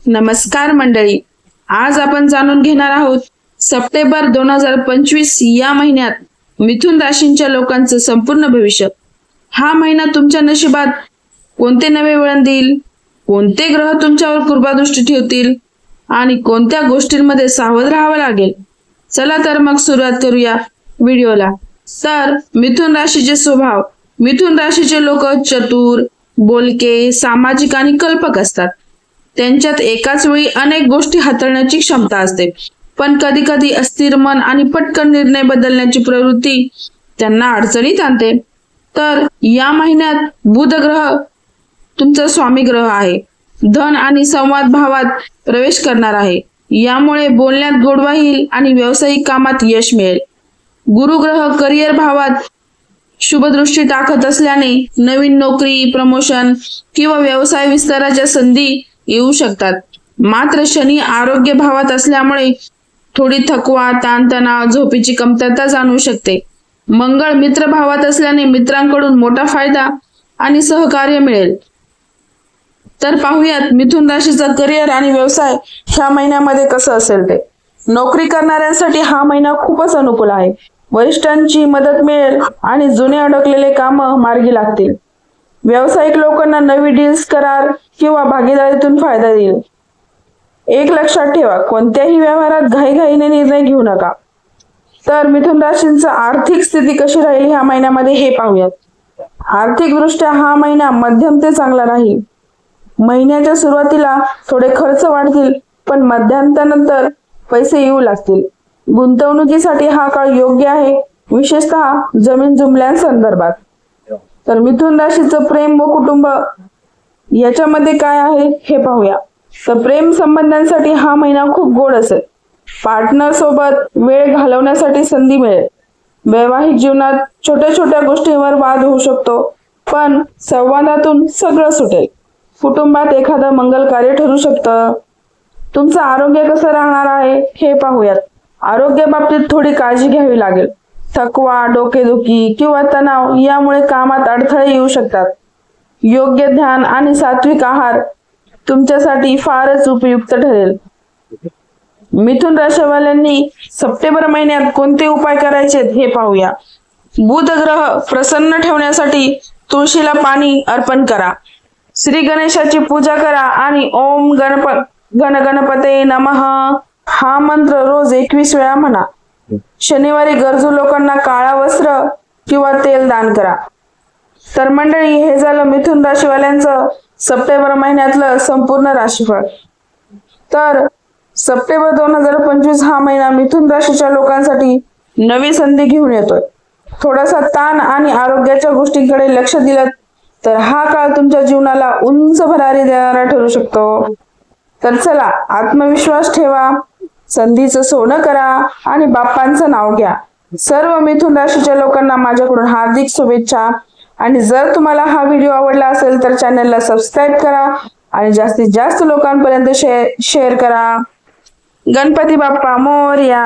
नमस्कार मंडळी, आज आपण जाणून घेणार आहोत सप्टेंबर 2025 या महिन्यात मिथुन राशींच्या लोकांचं संपूर्ण भविष्य। हा महिना तुमच्या नशिबात कोणते नवे वळण देईल, कोणते ग्रह तुमच्यावर कृपादृष्टी ठेवतील आणि कोणत्या गोष्टींमध्ये सावध राहावं लागेल। चला तर मग सुरुवात करूया व्हिडिओला। तर मिथुन राशीचे स्वभाव। मिथुन राशीचे लोक चतुर, बोलके, सामाजिक आणि कल्पक असतात। त्यांच्यात एकाच वेळी अनेक गोष्टी हाताळण्याची क्षमता असते, पण कधी कधी अस्थिर मन आणि पटकन निर्णय बदलण्याची प्रवृत्ती त्यांना अडचणीत आणते। तर या महिन्यात बुध ग्रह तुमचा स्वामी ग्रह आहे, धन आणि संवाद भावात प्रवेश करणार आहे। यामुळे बोलण्यात गोडवा येईल आणि व्यावसायिक कामात यश मिळेल। गुरु ग्रह करिअर भावात शुभदृष्टी टाकत असल्याने नवीन नोकरी, प्रमोशन किंवा व्यवसाय विस्ताराच्या संधी येऊ शकतात। मात्र शनी आरोग्य भावात असल्यामुळे थोडी थकवा, ताणतणाव, झोपेची कमतरता जाणवू शकते। मंगळ मित्र भावात असल्याने मित्रांकडून मोठा फायदा आणि सहकार्य मिळेल। तर पाहूयात मिथुन राशीचा करिअर आणि व्यवसाय ह्या महिन्यामध्ये कसं असेल ते। नोकरी करणाऱ्यांसाठी हा महिना खूपच अनुकूल आहे। वरिष्ठांची मदत मिळेल आणि जुने अडकलेले काम मार्गी लागतील। व्यावसायिक लोकांना नवी डील्स, करार किंवा भागीदारीतून फायदा येईल। एक लक्षात ठेवा, कोणत्याही व्यवहारात घाईघाईने निर्णय घेऊ नका। तर मिथुन राशींची आर्थिक स्थिती कशी राहील ह्या महिन्यामध्ये हे पाहूयात। आर्थिक दृष्ट्या हा महिना मध्यम ते चांगला राहील। महिन्याच्या सुरुवातीला थोडे खर्च वाढतील, पण मध्यानंतर पैसे येऊ लागतील। गुंतवणुकीसाठी हा काळ योग्य आहे, विशेषतः जमीन जुमल्यांसंदर्भात। तर मिथुन राशीचं प्रेम व कुटुंब याच्यामध्ये काय आहे हे पाहूया। तर प्रेम संबंधांसाठी हा महिना खूप गोड असेल। पार्टनर सोबत वेळ घालवण्यासाठी संधी मिळेल। वैवाहिक जीवनात छोट्या छोट्या गोष्टींवर वाद होऊ शकतो, पण संवादातून सगळं सुटेल। कुटुंबात एखादं मंगल कार्य ठरू शकतं। तुमचं आरोग्य कसं राहणार आहे हे पाहूयात। आरोग्य बाबतीत थोडी काळजी घ्यावी लागेल। थकवा, डोकेदुखी किंवा तणाव यामुळे कामात अडथळे येऊ शकतात। योग्य ध्यान आणि सात्विक आहार तुमच्यासाठी फारच उपयुक्त ठरेल। मिथुन राशीवाल्यांनी सप्टेंबर महिन्यात कोणते उपाय करायचे हे पाहूया। बुध ग्रह प्रसन्न ठेवण्यासाठी तुळशीला पाणी अर्पण करा। श्री गणेशाची पूजा करा आणि ओम गणपते नमः हा मंत्र रोज 21 वेळा म्हणा। शनिवारी गरजू लोकांना काळा वस्त्र किंवा तेल दान करा। तर मंडळी, हे झालं मिथुन राशीवाल्यांचं सप्टेंबर महिन्यातलं संपूर्ण राशीफळ। तर सप्टेंबर 2025 हा महिना मिथुन राशीच्या लोकांसाठी नवी संधी घेऊन येतोय। थोडासा ताण आणि आरोग्याच्या गोष्टींकडे लक्ष दिलं तर हा काळ तुमच्या जीवनाला उंच भरारी देणारा ठरू शकतो। तर चला, आत्मविश्वास ठेवा, संधीचं सोनं करा आणि बाप्पांचं नाव घ्या। सर्व मिथुन राशीच्या लोकांना माझ्याकडून हार्दिक शुभेच्छा। आणि जर तुम्हाला हा व्हिडिओ आवडला असेल तर चॅनलला सबस्क्राईब करा आणि जास्तीत जास्त लोकांपर्यंत शेअर करा। गणपती बाप्पा मोरया।